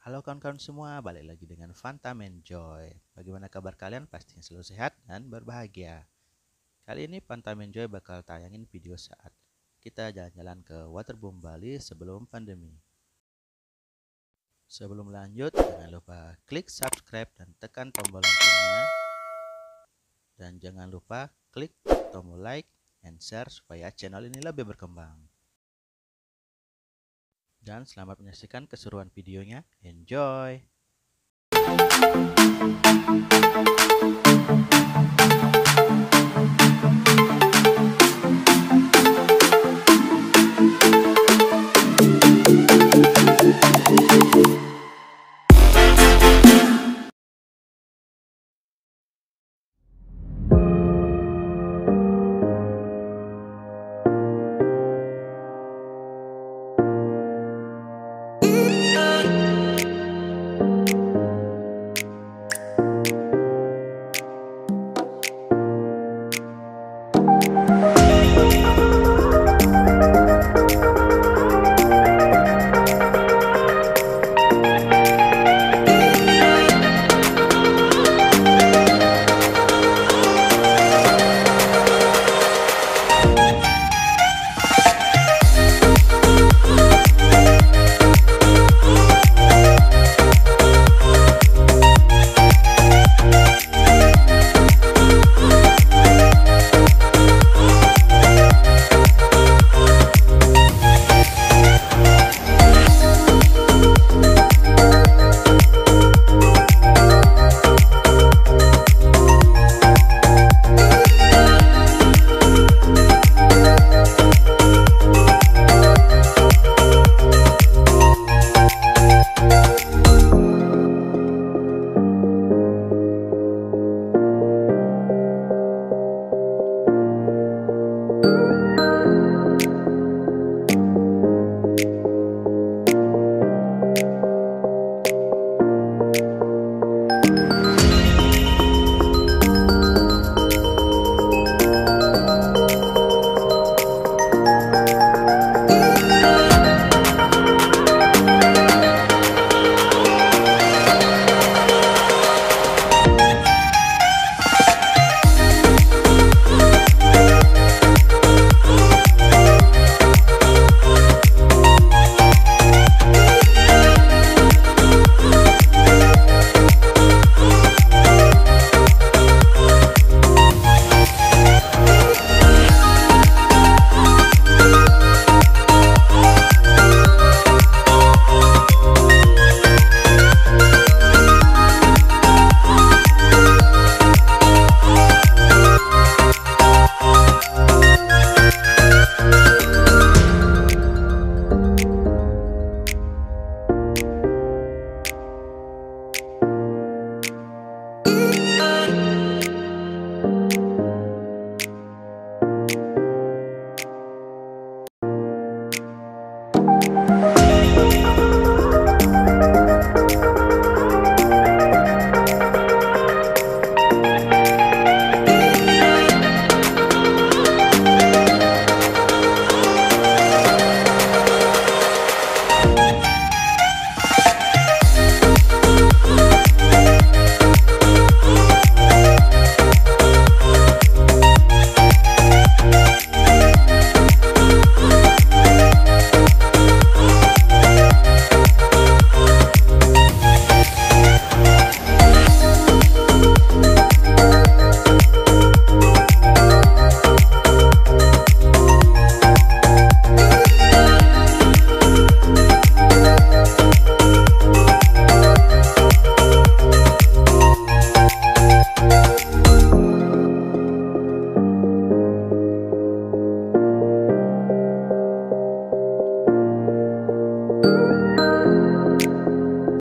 Halo kawan-kawan semua, balik lagi dengan Fanta Menjoy. Bagaimana kabar kalian? Pastinya selalu sehat dan berbahagia. Kali ini Fanta Menjoy bakal tayangin video saat kita jalan-jalan ke Waterboom Bali sebelum pandemi. Sebelum lanjut, jangan lupa klik subscribe dan tekan tombol loncengnya. Dan jangan lupa klik tombol like and share supaya channel ini lebih berkembang. Dan selamat menyaksikan keseruan videonya. Enjoy!